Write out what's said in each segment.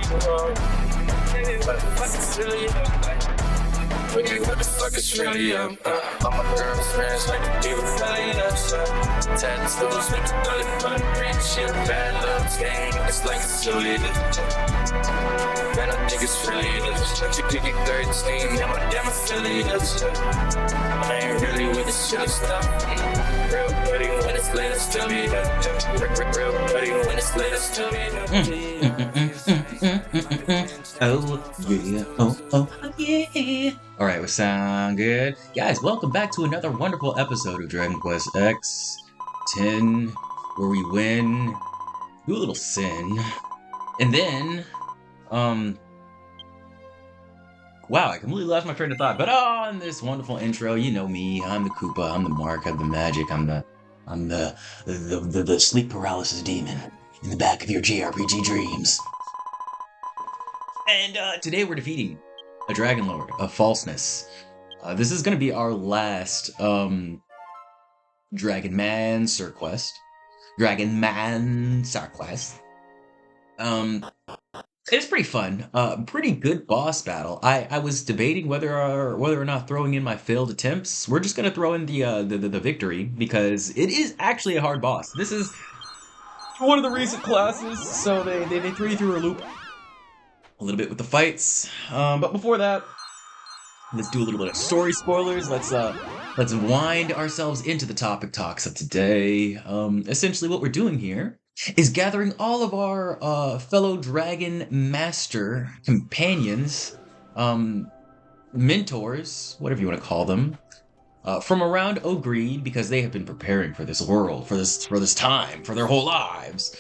What the fuck is really what the fuck is really up? All my girls friends like the people filling up. Tattoos with the bullet for the rich shit. Bad love gang, it's like it's silly. Man, I think it's really Chicken 13, I'm affiliate. I ain't really with the silly stuff. Real buddy when it's lit, it's still me. Real buddy when it's lit, it's still me. Oh yeah, oh yeah. Alright, we sound good. Guys, welcome back to another wonderful episode of Dragon Quest X 10, where we win, do a little sin, and then, wow, I completely lost my train of thought, but on this wonderful intro, you know me, I'm the Koopa, I'm the Mark, I'm the Magic, I'm the sleep paralysis demon in the back of your JRPG dreams. And today we're defeating a Dragon Lord of Falseness. This is going to be our last Dragon Mancer quest. It's pretty fun. Pretty good boss battle. I was debating whether or not throwing in my failed attempts. We're just going to throw in the victory because it is actually a hard boss. This is one of the recent classes, so they threw you through a loop a little bit with the fights, but before that, let's do a little bit of story spoilers. Let's wind ourselves into the topic talks of today. Essentially what we're doing here is gathering all of our fellow Dragon Master companions, mentors, whatever you want to call them, from around Ogreed, because they have been preparing for this world, for this time, for their whole lives.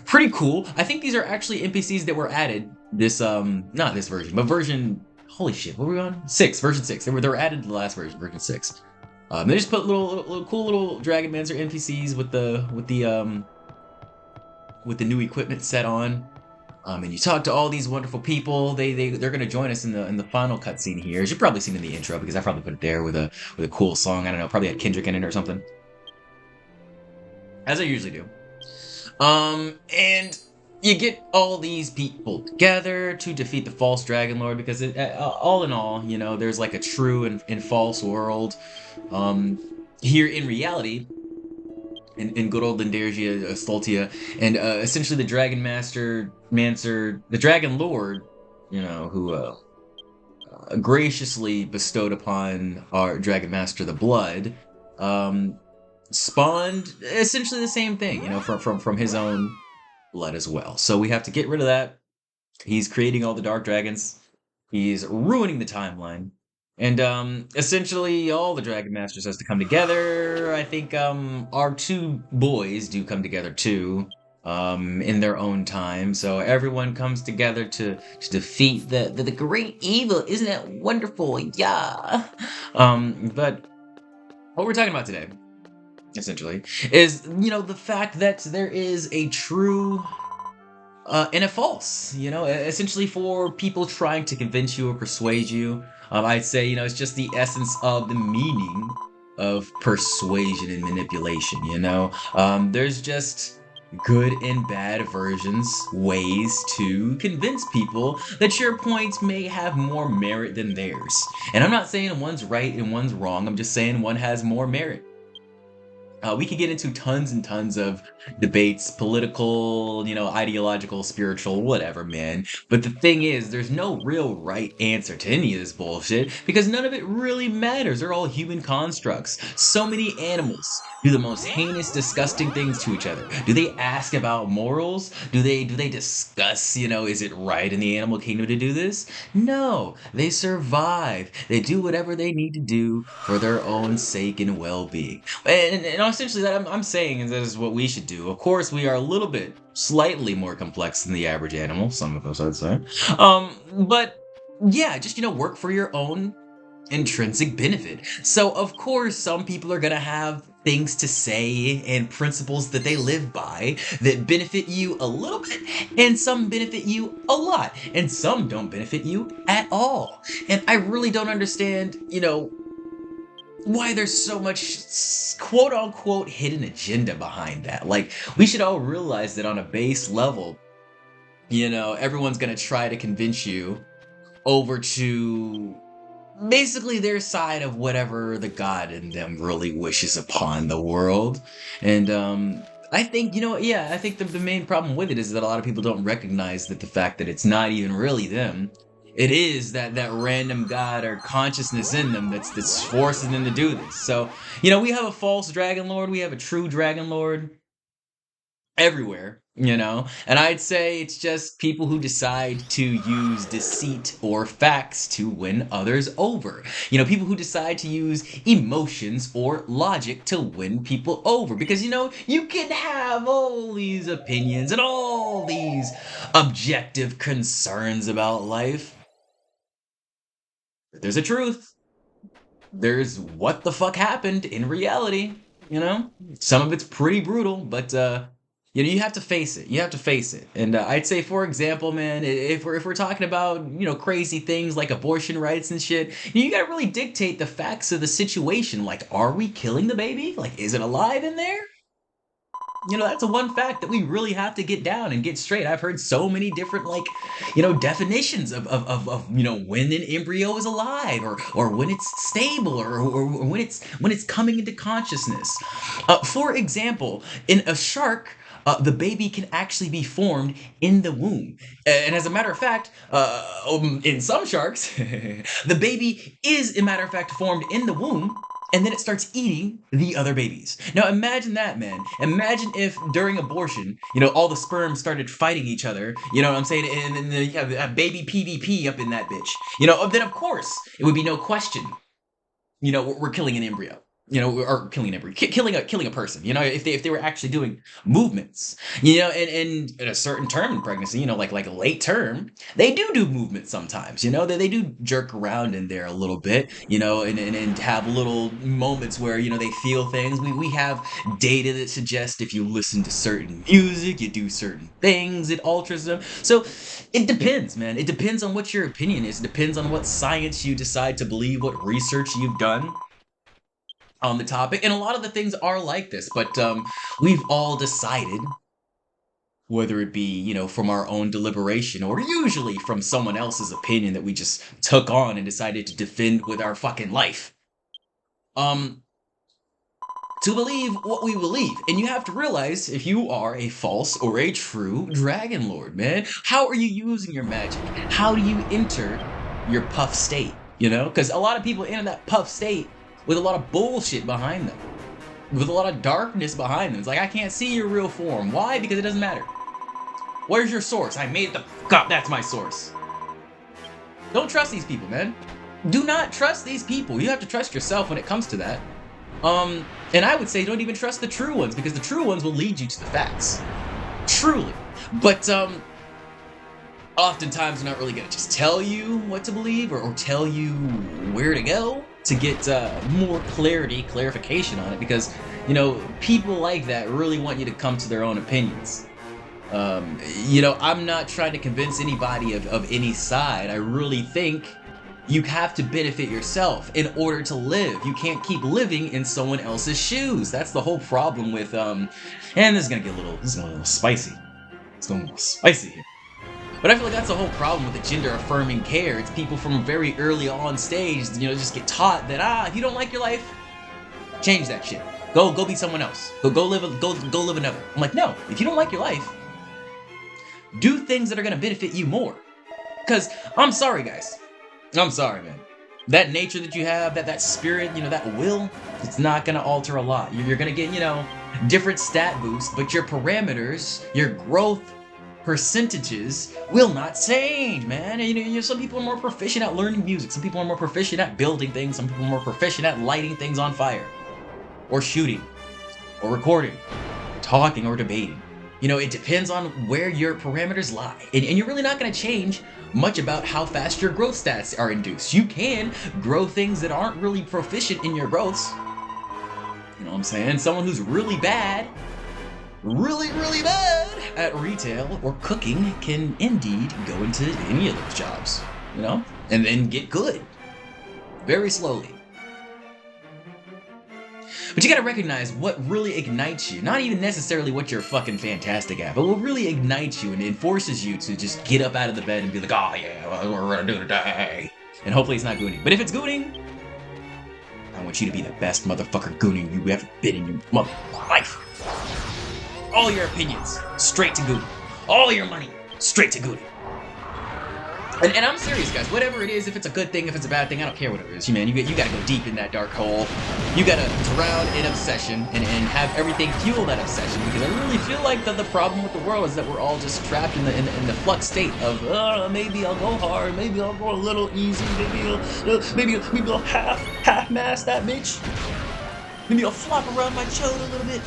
Pretty cool. I think these are actually NPCs that were added this, not this version, but version, holy shit, what were we on? Version 6. They were added to the last version 6. They just put little cool little Dragon Mancer NPCs with the new equipment set on. And you talk to all these wonderful people. They're gonna join us in the final cutscene here. As you've probably seen in the intro, because I probably put it there with a cool song. I don't know, probably had Kendrick in it or something. As I usually do. And you get all these people together to defeat the false Dragon Lord, because all in all, you know, there's like a true and false world. Here in reality, in good old Lindargia, Stoltia, and essentially the Dragon Mancer, the Dragon Lord, you know, who graciously bestowed upon our Dragon Master the blood, spawned essentially the same thing, you know, from his own blood as well. So we have to get rid of that. He's creating all the dark dragons. He's ruining the timeline. And essentially all the Dragon Masters has to come together. I think our two boys do come together too, in their own time. So everyone comes together to defeat the great evil. Isn't that wonderful? Yeah. But what we're talking about today, essentially, is, you know, the fact that there is a true and a false, you know, essentially for people trying to convince you or persuade you. I'd say, you know, it's just the essence of the meaning of persuasion and manipulation, you know. There's just good and bad versions, ways to convince people that your points may have more merit than theirs. And I'm not saying one's right and one's wrong, I'm just saying one has more merit. We could get into tons and tons of debates, political, you know, ideological, spiritual, whatever, man. But the thing is, there's no real right answer to any of this bullshit, because none of it really matters. They're all human constructs. So many animals do the most heinous, disgusting things to each other. Do they ask about morals? Do they discuss, you know, is it right in the animal kingdom to do this? No, they survive. They do whatever they need to do for their own sake and well-being. And essentially that I'm saying is that is what we should do. Of course, we are a little bit slightly more complex than the average animal, some of us I'd say. But yeah, just, you know, work for your own intrinsic benefit. So of course some people are gonna have things to say and principles that they live by that benefit you a little bit, and some benefit you a lot, and some don't benefit you at all. And I really don't understand, you know, why there's so much quote-unquote hidden agenda behind that. Like, we should all realize that on a base level, everyone's gonna try to convince you over to basically their side of whatever the god in them really wishes upon the world. And I think, yeah, I think the main problem with it is that a lot of people don't recognize that the fact that it's not even really them. It is that random god or consciousness in them that's forcing them to do this. So, we have a false dragon lord, we have a true dragon lord everywhere, and I'd say it's just people who decide to use deceit or facts to win others over. People who decide to use emotions or logic to win people over, because you can have all these opinions and all these objective concerns about life, but there's a truth. There's what the fuck happened in reality. Some of it's pretty brutal, but you have to face it. You have to face it. And I'd say, for example, man, if we're talking about crazy things like abortion rights and shit, you gotta really dictate the facts of the situation. Like, are we killing the baby? Like, is it alive in there? That's a one fact that we really have to get down and get straight. I've heard so many different, definitions of when an embryo is alive, or when it's stable, or when it's coming into consciousness. For example, in a shark, the baby can actually be formed in the womb. And as a matter of fact, in some sharks, the baby is, a matter of fact, formed in the womb, and then it starts eating the other babies. Now imagine that, man. Imagine if during abortion, all the sperm started fighting each other, you know what I'm saying? And then you have a baby PvP up in that bitch. Then of course, it would be no question, we're killing an embryo. Or killing an embryo, killing a person. If they were actually doing movements, and at a certain term in pregnancy, like a late term, they do movement sometimes. They do jerk around in there a little bit, and have little moments where they feel things. We have data that suggests if you listen to certain music, you do certain things, it alters them. So it depends, man. It depends on what your opinion is. It depends on what science you decide to believe, what research you've done on the topic. And a lot of the things are like this, but we've all decided, whether it be, from our own deliberation or usually from someone else's opinion that we just took on and decided to defend with our fucking life, to believe what we believe. And you have to realize if you are a false or a true dragon lord, man, how are you using your magic? How do you enter your puff state? Because a lot of people enter that puff state with a lot of bullshit behind them, with a lot of darkness behind them. It's like, I can't see your real form. Why? Because it doesn't matter. Where's your source? I made the fuck up. That's my source. Don't trust these people, man. Do not trust these people. You have to trust yourself when it comes to that. And I would say don't even trust the true ones, because the true ones will lead you to the facts. Truly. But, oftentimes they're not really gonna just tell you what to believe or tell you where to go to get more clarification on it, because people like that really want you to come to their own opinions. I'm not trying to convince anybody of any side. I really think you have to benefit yourself in order to live. You can't keep living in someone else's shoes. That's the whole problem with and this is gonna get a little spicy. It's going a little spicy here. But I feel like that's the whole problem with the gender-affirming care. It's people from a very early on stage, just get taught that, if you don't like your life, change that shit. Go be someone else. Go live another. I'm like, no, if you don't like your life, do things that are gonna benefit you more. Because, I'm sorry, guys. I'm sorry, man. That nature that you have, that spirit, that will, it's not gonna alter a lot. You're gonna get, different stat boosts, but your parameters, your growth percentages will not change, man. And, some people are more proficient at learning music. Some people are more proficient at building things. Some people are more proficient at lighting things on fire, or shooting, or recording, talking, or debating. It depends on where your parameters lie. And you're really not going to change much about how fast your growth stats are induced. You can grow things that aren't really proficient in your growths. You know what I'm saying? Someone who's really bad, really bad at retail or cooking can indeed go into any of those jobs, and then get good very slowly. But you gotta recognize what really ignites you. Not even necessarily what you're fucking fantastic at, but what really ignites you and it forces you to just get up out of the bed and be like, oh yeah, what we're gonna do today. And hopefully it's not gooning. But if it's gooning, I want you to be the best motherfucker gooning you ever been in your motherfucking life. All your opinions, straight to gooning. All your money, straight to gooning. And I'm serious, guys. Whatever it is, if it's a good thing, if it's a bad thing, I don't care what it is. Man, you gotta go deep in that dark hole. You gotta drown in obsession and have everything fuel that obsession. Because I really feel like the problem with the world is that we're all just trapped in the flux state of maybe I'll go hard, maybe I'll go a little easy, maybe I'll half-mass that bitch. Maybe I'll flop around my chode a little bit.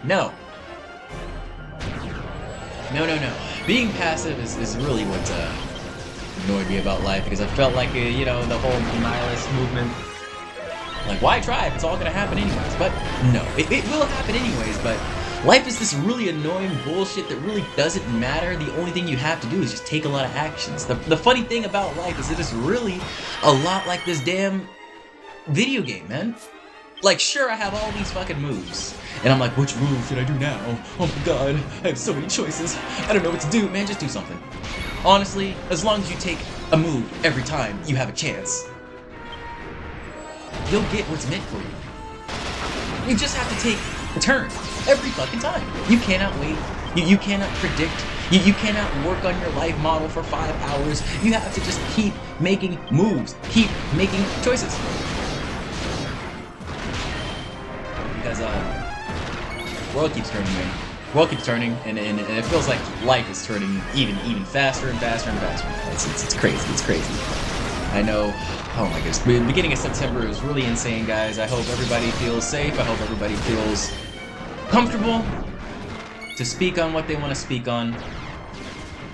No. No. Being passive is really what annoyed me about life, because I felt like, you know, the whole nihilist movement, like, why try if it's all gonna happen anyways? But no, it will happen anyways, but life is this really annoying bullshit that really doesn't matter. The only thing you have to do is just take a lot of actions. The funny thing about life is it is really a lot like this damn video game, man. Like, sure, I have all these fucking moves, and I'm like, which move should I do now? Oh my god, I have so many choices. I don't know what to do. Man, just do something. Honestly, as long as you take a move every time you have a chance, you'll get what's meant for you. You just have to take a turn every fucking time. You cannot wait. You cannot predict. You cannot work on your life model for 5 hours. You have to just keep making moves. Keep making choices. Because the world keeps turning, man. The world keeps turning, and it feels like life is turning even faster and faster and faster. It's crazy. It's crazy. I know. Oh my goodness. The beginning of September is really insane, guys. I hope everybody feels safe. I hope everybody feels comfortable to speak on what they want to speak on.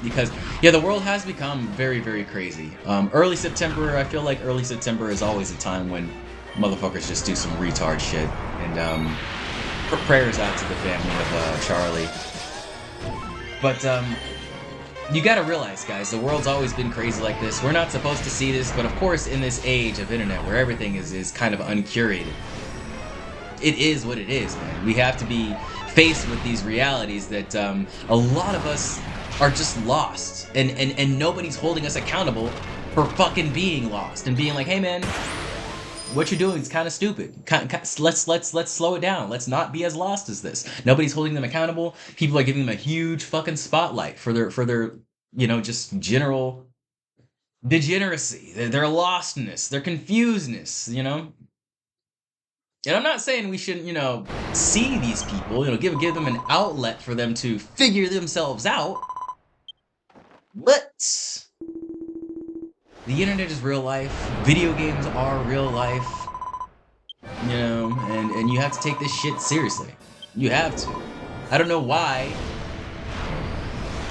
Because, yeah, the world has become very, very crazy. Early September, I feel like early September is always a time when motherfuckers just do some retard shit. And prayers out to the family of Charlie. But you gotta realize, guys, the world's always been crazy like this. We're not supposed to see this, but of course in this age of internet where everything is kind of uncurated, it is what it is, man. We have to be faced with these realities that a lot of us are just lost, and nobody's holding us accountable for fucking being lost and being like, hey man, what you're doing is kind of stupid. Let's slow it down. Let's not be as lost as this. Nobody's holding them accountable. People are giving them a huge fucking spotlight for their you know, just general degeneracy, their lostness, their confusedness, you know. And I'm not saying we shouldn't, you know, see these people, you know, give them an outlet for them to figure themselves out. But the internet is real life. Video games are real life. You know, and you have to take this shit seriously. You have to. I don't know why,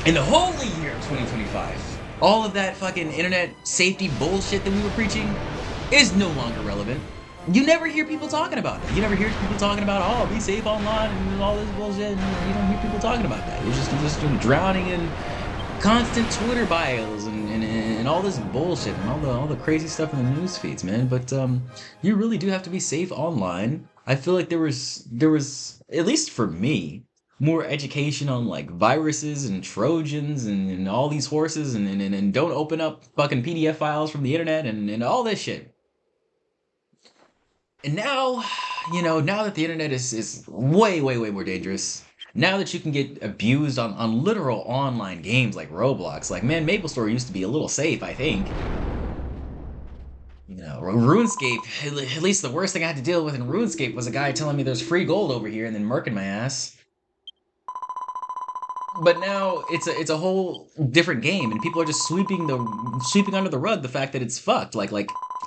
in the holy year of 2025, all of that fucking internet safety bullshit that we were preaching is no longer relevant. You never hear people talking about it. You never hear people talking about, oh, be safe online and all this bullshit. You don't hear people talking about that. You're just drowning in constant Twitter bios and all this bullshit and all the crazy stuff in the news feeds, man. But you really do have to be safe online. I feel like there was at least for me, more education on like viruses and Trojans and all these horses and don't open up fucking PDF files from the internet and all this shit. And now, you know, now that the internet is way more dangerous, now that you can get abused on literal online games like Roblox, like, man, MapleStory used to be a little safe, I think. You know, RuneScape, at least the worst thing I had to deal with in RuneScape was a guy telling me there's free gold over here and then murking my ass. But now it's a whole different game, and people are just sweeping under the rug the fact that it's fucked. Like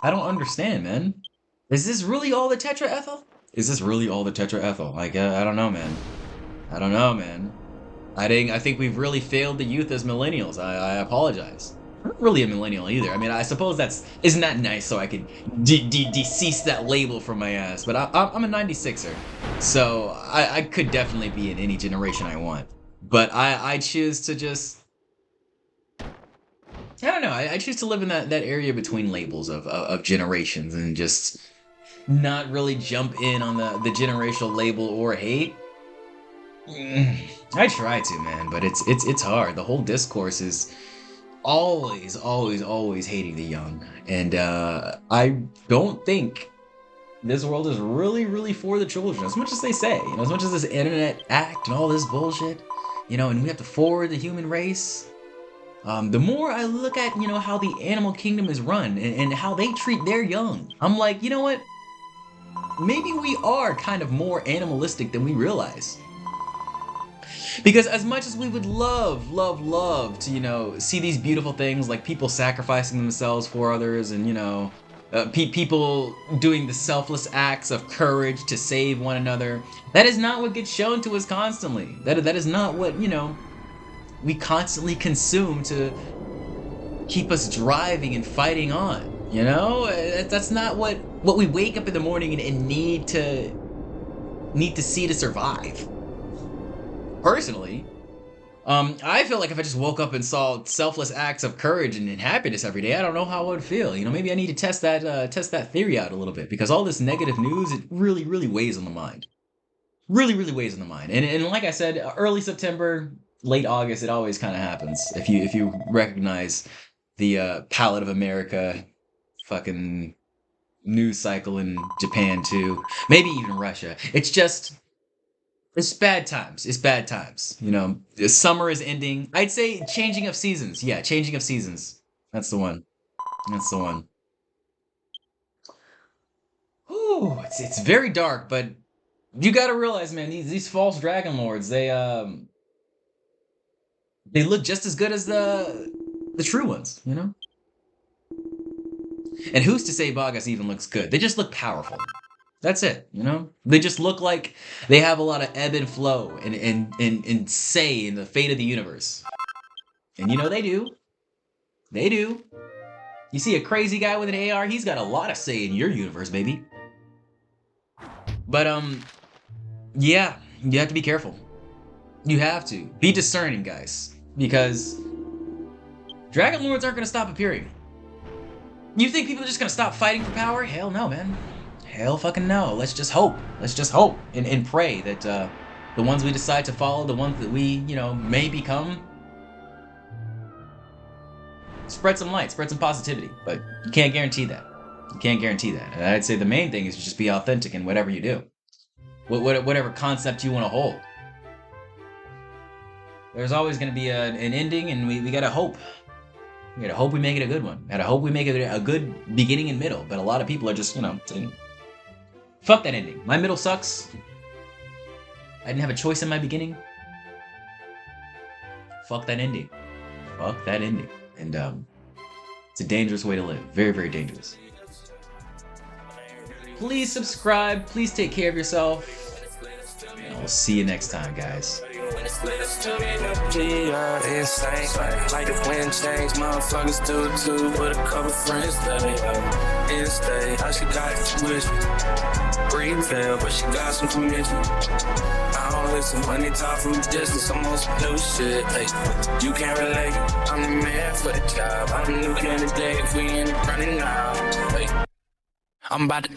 I don't understand, man. Is this really all the tetraethyl? Is this really all the tetraethyl? Like I don't know, man. I don't know, man. I think we've really failed the youth as millennials. I apologize. I'm not really a millennial either. I mean, I suppose isn't that nice so I could decease that label from my ass. But I'm a 96er, so I could definitely be in any generation I want. But I choose to just, I don't know. I choose to live in that area between labels of generations and just not really jump in on the generational label or hate. I try to, man, but it's hard. The whole discourse is always hating the young, and I don't think this world is really for the children, as much as they say, as much as this internet act and all this bullshit, and we have to forward the human race. The more I look at, how the animal kingdom is run and how they treat their young, I'm like, you know what? Maybe we are kind of more animalistic than we realize. Because as much as we would love to, see these beautiful things like people sacrificing themselves for others and, people doing the selfless acts of courage to save one another, that is not what gets shown to us constantly. That is not what, we constantly consume to keep us driving and fighting on. That's not what we wake up in the morning and need to see to survive. Personally, I feel like if I just woke up and saw selfless acts of courage and happiness every day, I don't know how I would feel. Maybe I need to test that theory out a little bit, because all this negative news, it really weighs on the mind. Really weighs on the mind. And like I said, early September, late August, it always kind of happens. If you recognize the palette of America, fucking news cycle in Japan too, maybe even Russia. It's bad times. It's bad times. The summer is ending. I'd say changing of seasons. Yeah, changing of seasons. That's the one. Ooh, it's very dark, but you gotta realize, man, these false dragon lords, they look just as good as the true ones, And who's to say Bagas even looks good? They just look powerful. That's it, They just look like they have a lot of ebb and flow and say in the fate of the universe. And they do. They do. You see a crazy guy with an AR, he's got a lot of say in your universe, baby. But, yeah, you have to be careful. You have to. Be discerning, guys. Because Dragon Lords aren't going to stop appearing. You think people are just going to stop fighting for power? Hell no, man. Hell fucking no. Let's just hope. And pray that the ones we decide to follow, the ones that we, may become, spread some light, spread some positivity. But you can't guarantee that. And I'd say the main thing is to just be authentic in whatever you do. Whatever concept you want to hold. There's always going to be an ending, and we got to hope. We got to hope we make it a good one. Got to hope we make it a good beginning and middle. But a lot of people are just, saying, fuck that ending. My middle sucks. I didn't have a choice in my beginning. Fuck that ending. And it's a dangerous way to live. Very dangerous. Please subscribe. Please take care of yourself. And I'll see you next time, guys. Like the wind change, motherfuckers do too. With a couple friends that they stay. How she got it with retail, but she got some commission. I don't listen when they talk from a distance. I'm on some new shit. Like, you can't relate. I'm the man for the job. I'm the new candidate. If we ain't running now, I'm about to.